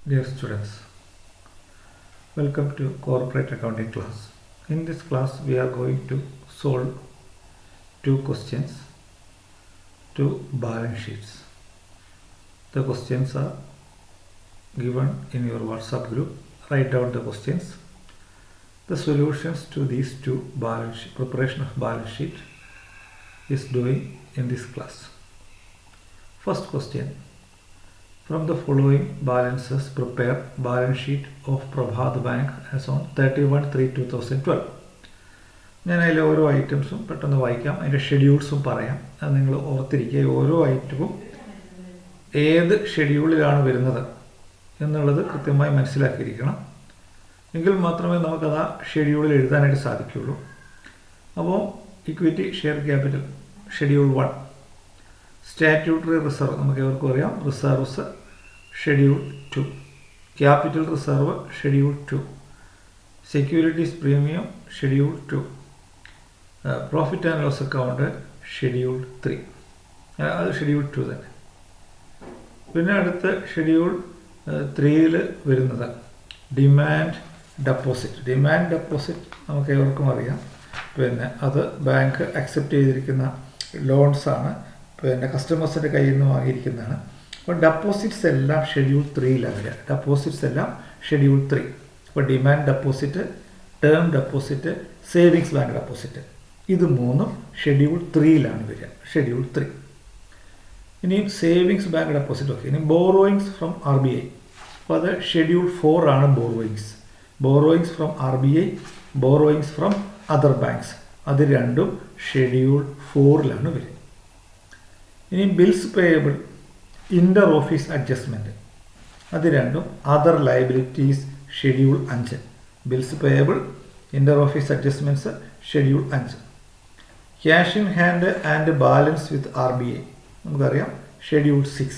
Dear students, welcome to corporate accounting class. In this class we are going to solve two questions, two balance sheets. The questions are given in your WhatsApp group. Write down the questions. The solutions to these two preparation of balance sheet is doing in this class. First question. From the following balances, prepare balance sheet of Prabhat Bank as on 31/3/2012. ഞാൻ അതിൽ ഓരോ ഐറ്റംസും പെട്ടെന്ന് വായിക്കാം, അതിൻ്റെ ഷെഡ്യൂൾസും പറയാം. അത് നിങ്ങൾ ഓർത്തിരിക്കുക. ഓരോ ഐറ്റവും ഏത് ഷെഡ്യൂളിലാണ് വരുന്നത് എന്നുള്ളത് കൃത്യമായി മനസ്സിലാക്കിയിരിക്കണം. എങ്കിൽ മാത്രമേ നമുക്കത് ആ ഷെഡ്യൂളിൽ എഴുതാനായിട്ട് സാധിക്കുകയുള്ളൂ. അപ്പോൾ equity share capital schedule 1, statutory reserve നമുക്ക് എവർക്കും അറിയാം, reserves schedule 2, capital reserve schedule 2, securities premium schedule 2, profit and loss account schedule 3. അത് ഷെഡ്യൂൾ 2 തന്നെ. പിന്നെ അടുത്ത ഷെഡ്യൂൾ 3 വരുന്നത് ഡിമാൻഡ് ഡെപ്പോസിറ്റ്. ഡിമാൻഡ് ഡെപ്പോസിറ്റ് നമുക്ക് ഏവർക്കും അറിയാം. പിന്നെ അത് ബാങ്ക് അക്സെപ്റ്റ് ചെയ്തിരിക്കുന്ന ലോൺസാണ്, പിന്നെ കസ്റ്റമേഴ്സിൻ്റെ കയ്യിൽ നിന്ന് വാങ്ങിയിരിക്കുന്നതാണ്. അപ്പോൾ ഡെപ്പോസിറ്റ്സ് എല്ലാം ഷെഡ്യൂൾ 3 വരിക. ഡെപ്പോസിറ്റ്സ് എല്ലാം ഷെഡ്യൂൾ 3. അപ്പോൾ demand deposit, term deposit, savings bank deposit, ഇത് മൂന്നും ഷെഡ്യൂൾ 3 വരിക. ഷെഡ്യൂൾ 3. ഇനിയും സേവിങ്സ് ബാങ്ക് ഡെപ്പോസിറ്റ്. ഓക്കെ. ഇനി ബോറോയിങ്സ് ഫ്രം RBI. അപ്പോൾ അത് ഷെഡ്യൂൾ 4 ആണ്. Borrowings from RBI, borrowings from other banks, അത് രണ്ടും ഷെഡ്യൂൾ 4 വരിക. ഇനി ബിൽസ് പേയബിൾ, ഇൻ്റർ ഓഫീസ് അഡ്ജസ്റ്റ്മെൻറ്റ്, അത് രണ്ടും other liabilities schedule 5. Bills payable, inter office adjustments schedule 5. Cash in hand and balance with RBI നമുക്കറിയാം ഷെഡ്യൂൾ 6,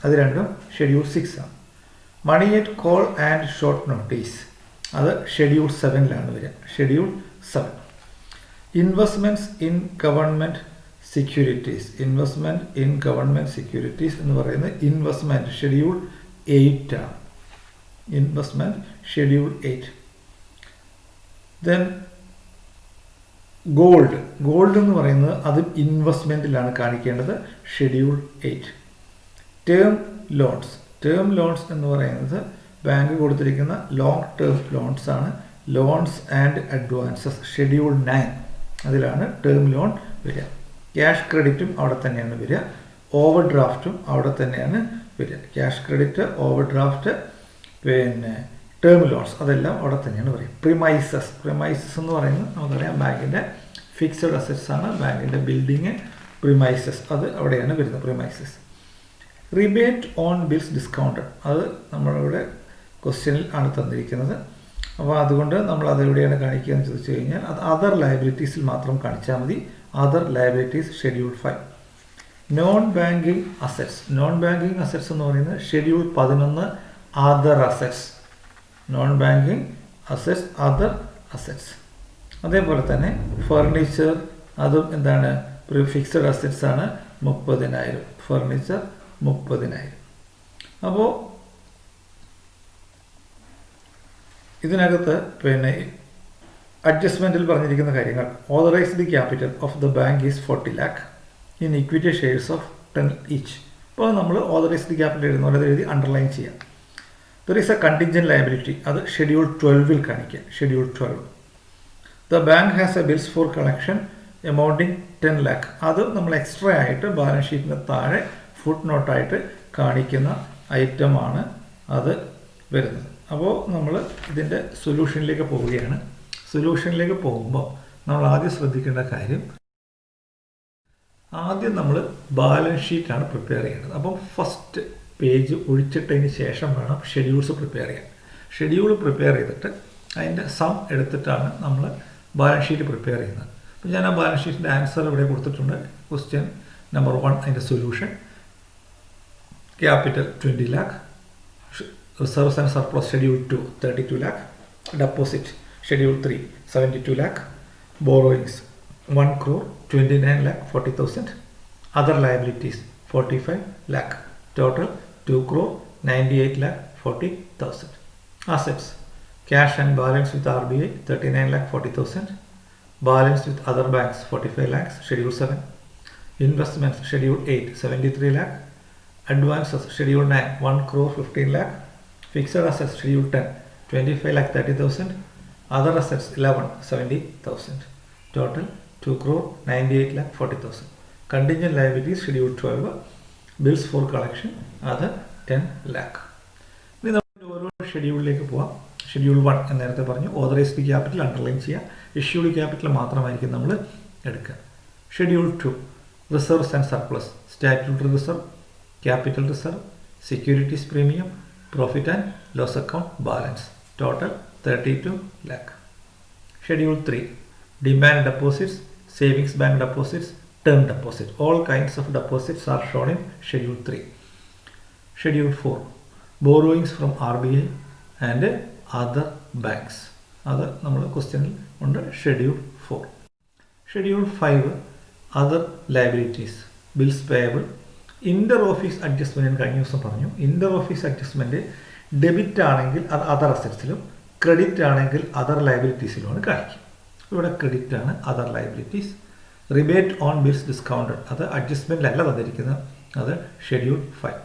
അത് രണ്ടും ഷെഡ്യൂൾ 6 ആണ്. Money at call and short notice, അത് ഷെഡ്യൂൾ 7 വരിക. Schedule 7. Investments in government securities, investment in government securities എന്ന് പറയുന്നത് investment schedule 8 ആണ്. Investment schedule 8. Then gold എന്ന് പറയുന്നത് അത് ഇൻവെസ്റ്റ്മെൻറ്റിലാണ് കാണിക്കേണ്ടത്, ഷെഡ്യൂൾ 8. ടേം ലോൺസ് എന്ന് പറയുന്നത് ബാങ്ക് കൊടുത്തിരിക്കുന്ന ലോങ് ടേം ലോൺസ് ആണ്. ലോൺസ് ആൻഡ് അഡ്വാൻസസ് ഷെഡ്യൂൾ 9, അതിലാണ് ടേം ലോൺ വരിക. ക്യാഷ് ക്രെഡിറ്റും അവിടെ തന്നെയാണ് വരിക. ഓവർ ഡ്രാഫ്റ്റും അവിടെ തന്നെയാണ് വരിക. ക്യാഷ് ക്രെഡിറ്റ്, ഓവർ ഡ്രാഫ്റ്റ്, പിന്നെ ടേം ലോൺസ്, അതെല്ലാം അവിടെ തന്നെയാണ് വരിക. പ്രിമൈസസ് എന്ന് പറയുന്നത് നമുക്കറിയാം ബാങ്കിൻ്റെ ഫിക്സഡ് അസറ്റ്സ് ആണ്. ബാങ്കിൻ്റെ ബിൽഡിങ്, പ്രിമൈസസ്, അത് അവിടെയാണ് വരുന്നത്. Premises. Rebate on bills discounted, അത് നമ്മളിവിടെ ക്വസ്റ്റ്യനിൽ ആണ് തന്നിരിക്കുന്നത്. അപ്പോൾ അതുകൊണ്ട് നമ്മൾ അതെവിടെയാണ് കാണിക്കുക എന്ന് ചോദിച്ചു കഴിഞ്ഞാൽ അത് അതർ ലയബിലിറ്റീസിൽ മാത്രം കാണിച്ചാൽ മതി. Other liabilities schedule 5. Non banking assets എന്ന് പറയുന്നത് schedule 11, other assets. Non banking assets, other assets. അതേപോലെ തന്നെ ഫർണിച്ചർ, അതും എന്താണ്, ഫിക്സഡ് അസറ്റ്സ് ആണ്, 30,000. ഫർണിച്ചർ 30,000. അപ്പോൾ ഇതിനകത്ത് പിന്നെ അഡ്ജസ്റ്റ്മെൻറ്റിൽ പറഞ്ഞിരിക്കുന്ന കാര്യങ്ങൾ, authorised capital of the bank is 40 lakh in equity shares of 10 each. അപ്പോൾ നമ്മൾ ഓതറൈസ്ഡ് ക്യാപിറ്റൽ എഴുതുന്ന പോലെ എഴുതി അണ്ടർലൈൻ ചെയ്യാം. There is A contingent liability, അത് ഷെഡ്യൂൾ 12 കാണിക്കുക. Schedule 12. The bank has A bills for collection amounting 10 lakh, അത് നമ്മൾ എക്സ്ട്രാ ആയിട്ട് ബാലൻസ് ഷീറ്റിന് താഴെ ഫുട് നോട്ടായിട്ട് കാണിക്കുന്ന ഐറ്റമാണ് അത് വരുന്നത്. അപ്പോൾ നമ്മൾ ഇതിൻ്റെ സൊല്യൂഷനിലേക്ക് പോവുകയാണ്. സൊല്യൂഷനിലേക്ക് പോകുമ്പോൾ നമ്മൾ ആദ്യം ശ്രദ്ധിക്കേണ്ട കാര്യം, ആദ്യം നമ്മൾ ബാലൻസ് ഷീറ്റാണ് പ്രിപ്പയർ ചെയ്യേണ്ടത്. അപ്പം ഫസ്റ്റ് പേജ് ഒഴിച്ചിട്ടതിന് ശേഷം വേണം ഷെഡ്യൂൾസ് പ്രിപ്പയർ ചെയ്യാൻ. ഷെഡ്യൂൾ പ്രിപ്പയർ ചെയ്തിട്ട് അതിൻ്റെ സം എടുത്തിട്ടാണ് നമ്മൾ ബാലൻസ് ഷീറ്റ് പ്രിപ്പയർ ചെയ്യുന്നത്. അപ്പോൾ ഞാൻ ആ ബാലൻസ് ഷീറ്റിൻ്റെ ആൻസർ ഇവിടെ കൊടുത്തിട്ടുണ്ട്. ക്വസ്റ്റ്യൻ നമ്പർ 1, അതിൻ്റെ solution. Capital 20 lakh, reserves and surplus schedule 2 32 lakh, deposit schedule 3 72 lakh, borrowings 1,29,40,000, other liabilities 45 lakh, total 2,30,000. 98,40,000. Assets, cash and balance with RBI 39,40,000. Balance with other banks 45 lakhs, Schedule 7. Investments, Schedule 8, 73 lakh. Advances, Schedule 9, 1 crore 15 lakh. Fixed assets, Schedule 10, 25 lakh 30,000. Other assets 11, 70,000. Total 2 crore 98 lakh 40,000. Contingent liabilities, Schedule 12. Bills for collection, other 10 lakh. ഇനി നമുക്ക് ഓരോ ഷെഡ്യൂളിലേക്ക് പോവാം. Schedule 1 എന്ന് നേരത്തെ പറഞ്ഞു, authorised capital underline ചെയ്യുക, issued capital മാത്രമായിരിക്കും നമ്മൾ എടുക്കുക. Schedule 2 reserves and surplus, statutory reserve, capital reserve, securities premium, profit and loss account balance, total 32 lakh. Schedule 3 demand deposits, savings bank deposits, term deposit. All kinds of deposits are shown in Schedule 3. Schedule 4 borrowings from RBI and other banks. Other നമ്മൾ ക്വസ്റ്റ്യനിൽ ഉണ്ട് Schedule 4. Schedule 5 other liabilities, bills payable. Inter office adjustment കഴിഞ്ഞ ദിവസം പറഞ്ഞു. Inter office adjustment debit ആണെങ്കിൽ അത് other അസറ്റ്സിലും, credit ആണെങ്കിൽ അതർ ലയബിലിറ്റീസിലുമാണ് കാണിക്കും. ഇവിടെ ക്രെഡിറ്റ് ആണ് other liabilities. Rebate on bills discounted, അത് അഡ്ജസ്റ്റ്മെൻറ്റിലല്ല തന്നിരിക്കുന്നത്, അത് ഷെഡ്യൂൾ 5.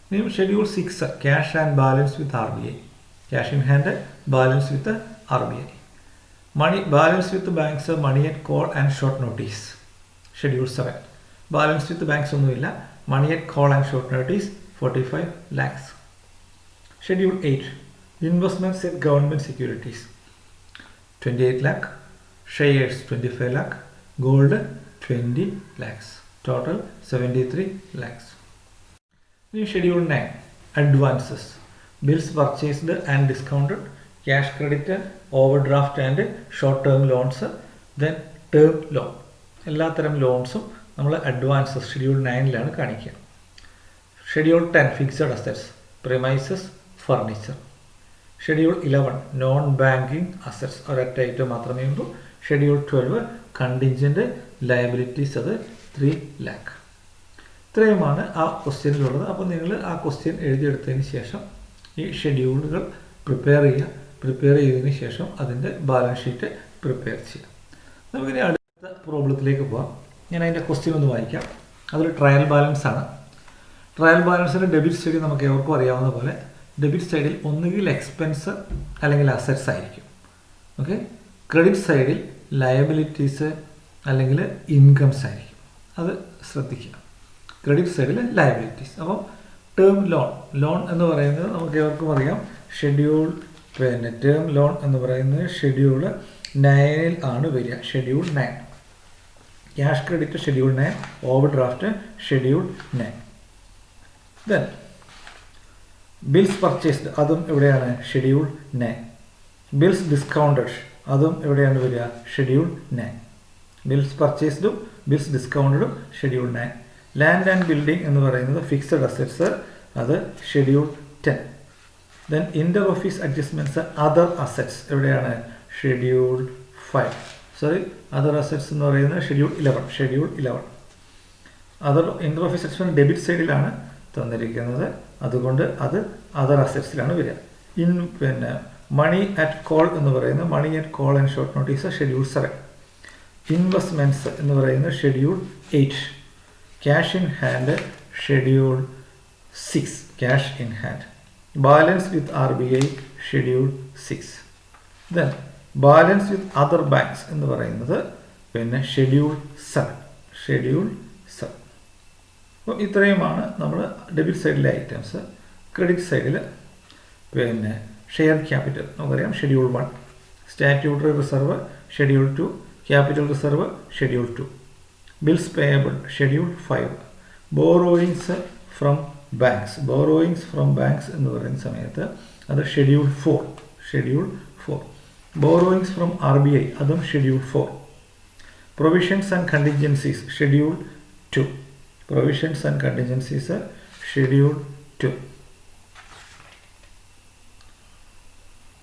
ഇനിയും schedule 6 cash and balance with RBI, cash in hand, balance with RBI. Money balance with banks, money at call and short notice. Schedule 7 balance with banks ഒന്നുമില്ല, money at call and short notice 45 lakhs. Schedule 8 investments in government securities 28 lakh, shares 25 lakh, gold 20 lakhs, total 73 lakhs. New Schedule 9 advances, bills purchased and discounted, cash credited, overdraft and short term loans, then term loan. എല്ലാ തരം ലോൺസും നമ്മൾ advances schedule 9ലാണ് കാണിക്കുക. Schedule 10 fixed assets, premises, furniture. Schedule 11 non banking assets, ഒരൊറ്റ item മാത്രമേ ഉള്ളൂ. Schedule 12 contingent liabilities, അത് 3 lakh. ഇത്രയുമാണ് ആ ക്വസ്റ്റ്യനിലുള്ളത്. അപ്പോൾ നിങ്ങൾ ആ ക്വസ്റ്റ്യൻ എഴുതിയെടുത്തതിന് ശേഷം ഈ ഷെഡ്യൂളുകൾ പ്രിപ്പയർ ചെയ്യുക. പ്രിപ്പയർ ചെയ്തതിന് ശേഷം അതിൻ്റെ ബാലൻസ് ഷീറ്റ് പ്രിപ്പയർ ചെയ്യുക. നമുക്കിനി അടുത്ത പ്രോബ്ലത്തിലേക്ക് പോകാം. ഞാൻ അതിൻ്റെ ക്വസ്റ്റ്യൻ ഒന്ന് വായിക്കാം. അതൊരു ട്രയൽ ബാലൻസ് ആണ്. ട്രയൽ ബാലൻസിൻ്റെ ഡെബിറ്റ് സൈഡിൽ നമുക്ക് എവർക്കും അറിയാവുന്ന പോലെ ഡെബിറ്റ് സൈഡിൽ ഒന്നുകിൽ എക്സ്പെൻസ് അല്ലെങ്കിൽ അസറ്റ്സ് ആയിരിക്കും. ഓക്കെ, ക്രെഡിറ്റ് സൈഡിൽ ലയബിലിറ്റീസ് അല്ലെങ്കിൽ ഇൻകംസ് ആയിരിക്കും. അത് ശ്രദ്ധിക്കുക. ക്രെഡിറ്റ് സൈഡിൽ ലയബിലിറ്റീസ്. അപ്പം ടേം ലോൺ എന്ന് പറയുന്നത് നമുക്ക് ഏവർക്കും അറിയാം ഷെഡ്യൂൾ ടേം ലോൺ എന്ന് പറയുന്നത് ഷെഡ്യൂൾ 9 ആണ് വരിക. Schedule 9. Cash credit schedule 9, overdraft schedule 9. Then bills purchased, അതും എവിടെയാണ്? ഷെഡ്യൂൾ 9. ബിൽസ് ഡിസ്കൗണ്ടഡ്, അതും എവിടെയാണ് വരിക? ഷെഡ്യൂൾ 9. ബിൽസ് പർച്ചേസ്ഡും ബിൽസ് ഡിസ്കൗണ്ടഡും ഷെഡ്യൂൾ 9. ലാൻഡ് ആൻഡ് ബിൽഡിംഗ് എന്ന് പറയുന്നത് ഫിക്സഡ് അസറ്റ്സ്, അത് schedule 10. Then inter office adjustments other assets എവിടെയാണ്? ഷെഡ്യൂൾ 5. സോറി, അതർ അസറ്റ്സ് എന്ന് പറയുന്നത് schedule 11. Schedule 11. Other inter office adjustment debit സൈഡിലാണ് തന്നിരിക്കുന്നത്, അതുകൊണ്ട് അത് അതർ അസറ്റ്സിലാണ് വരിക. പിന്നെ മണി അറ്റ് കോൾ എന്ന് പറയുന്നത് money at call and short notice schedule 7. Investments എന്ന് പറയുന്നത് schedule 8. Cash in hand schedule 6. Cash in hand. Balance with RBI schedule 6. Then balance with other banks എന്ന് പറയുന്നത് പിന്നെ ഷെഡ്യൂൾ 7. ഷെഡ്യൂൾ 7. അപ്പോൾ ഇത്രയുമാണ് നമ്മൾ ഡെബിറ്റ് സൈഡിലെ ഐറ്റംസ്. ക്രെഡിറ്റ് സൈഡിൽ പിന്നെ ഷെയർ ക്യാപിറ്റൽ നമുക്കറിയാം schedule 1. Statutory reserve schedule 2. Capital reserve schedule 2. Bills payable schedule 5. Borrowings from banks. Borrowings from banks എന്ന് പറയുന്ന സമയത്ത് അത് schedule 4. Schedule 4. Borrowings from RBI അതും schedule 4. Provisions and contingencies schedule 2. Provisions and contingencies schedule 2.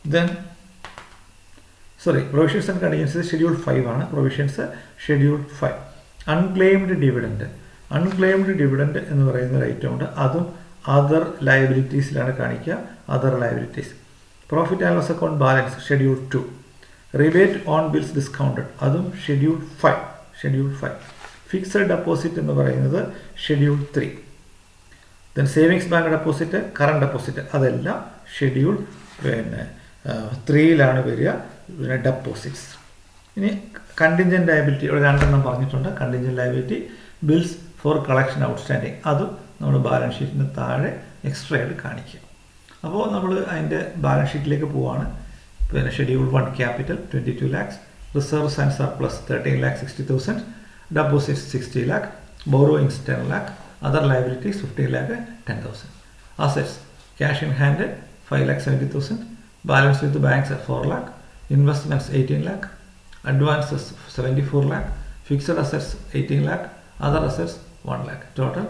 Then provisions and contingencies schedule 5 ആണ്. Provisions schedule 5. Unclaimed dividend എന്ന് പറയുന്ന ഒരു item ഉണ്ട്, അതും അതർ ലയബിലിറ്റീസിലാണ് കാണിക്കുക. Other liabilities. Profit and loss account balance schedule 2. Rebate on bills discounted അതും schedule 5. Fixed deposit എന്ന് പറയുന്നത് schedule 3. Then savings bank deposit, current deposit അതെല്ലാം ഷെഡ്യൂൾ 3യിലാണ് വരിക. പിന്നെ ഡെപ്പോസിറ്റ്സ്. ഇനി കണ്ടിൻജൻറ്റ് ലയബിലിറ്റി ഇവിടെ 2 പറഞ്ഞിട്ടുണ്ട്. Contingent liability bills for collection outstanding അതും നമ്മൾ ബാലൻസ് ഷീറ്റിന് താഴെ എക്സ്ട്രാ ആയിട്ട് കാണിക്കുക. അപ്പോൾ നമ്മൾ അതിൻ്റെ ബാലൻസ് ഷീറ്റിലേക്ക് പോവുകയാണ്. പിന്നെ schedule 1 capital 22 lakhs, reserves and surplus 13,60,000, deposits 60 lakh, borrowings 10 lakh, other liabilities 15 lakh 10,000. Assets cash in hand 5,70,000, balance with banks 4 lakh, investments 18 lakh, advances 74 lakh, fixed assets 18 lakh, other assets 1 lakh, total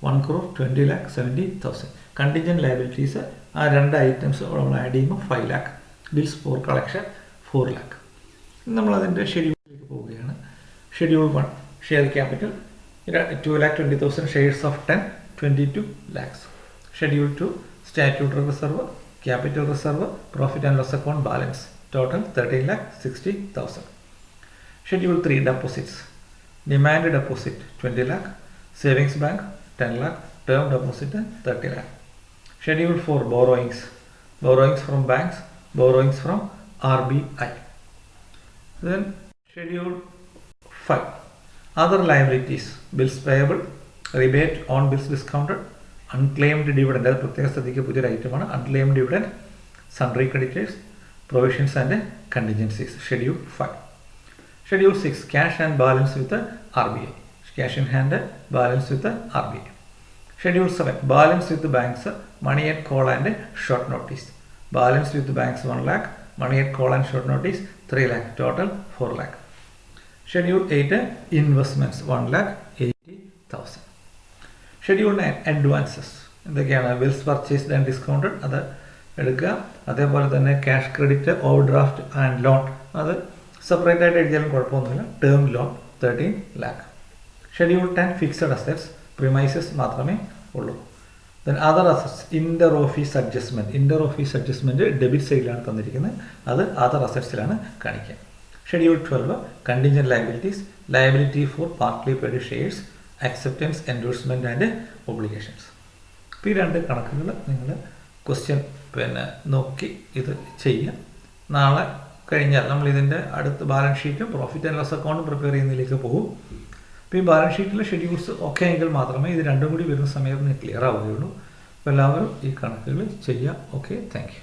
1,20,70,000. Contingent liabilities ആ 2 items നമ്മൾ add ചെയ്യുമ്പോൾ 5 lakh, bills for collection 4 lakh. നമ്മൾ അതിൻ്റെ ഷെഡ്യൂളിലേക്ക് പോവുകയാണ്. Schedule 1 share capital 2,20,000, shares of 10 22 lakhs. Schedule 2 statutory reserve, capital reserve, profit and loss account balance total 13,60,000. Schedule 3 deposits. Demand deposit 20 lakh, savings bank 10 lakh, term deposit 30 lakh. Schedule 4 borrowings. Borrowings from banks, borrowings from RBI. Then Schedule 5 other liabilities. Bills payable, rebate on bills discounted, unclaimed dividend. അത് പ്രത്യേക ശ്രദ്ധിക്കുക, പുതിയൊരു ഐറ്റമാണ്. unclaimed dividend, sundry creditors, provisions and contingencies. Schedule 5. Schedule 6 cash and balance with the RBI. Cash in hand, balance with the RBI. Schedule 7 balance with the banks, money at call and short notice. Balance with the banks 1 lakh, money at call and short notice 3 lakh, total 4 lakh. Schedule 8 investments 1,80,000. Schedule 9 advances. എന്തൊക്കെയാണ്? Bills purchased and discounted അത് എടുക്കുക. അതേപോലെ തന്നെ cash credit, overdraft and loan അത് separate ആയിട്ട് എഴുതിയാലും കുഴപ്പമൊന്നുമില്ല. Term loan 13 lakh. Schedule 10 fixed assets, premises മാത്രമേ ഉള്ളൂ. Then other assets inter office adjustment. Inter office adjustment debit സൈഡിലാണ് തന്നിരിക്കുന്നത്, അത് അതർ അസറ്റ്സിലാണ് കാണിക്കുക. Schedule 12 contingent liabilities, liability for partly paid shares, acceptances, endorsement and obligations. ഈ 2 കണക്കുകൾ നിങ്ങൾ ക്വസ്റ്റ്യൻ നോക്കി ഇത് ചെയ്യുക. നാളെ കഴിഞ്ഞാൽ നമ്മൾ ഇതിൻ്റെ അടുത്ത ബാലൻസ് ഷീറ്റും പ്രോഫിറ്റ് ആൻഡ് ലോസ് അക്കൗണ്ടും പ്രിപ്പയർ ചെയ്യുന്നതിലേക്ക് പോകും. അപ്പോൾ ഈ ബാലൻസ് ഷീറ്റിലെ ഷെഡ്യൂൾസ് ഒക്കെ എങ്കിൽ മാത്രമേ ഇത് 2 കൂടി വരുന്ന സമയത്ത് ക്ലിയർ ആവുകയുള്ളൂ. അപ്പോൾ എല്ലാവരും ഈ കണക്കുകൾ ചെയ്യുക. Okay, thank you.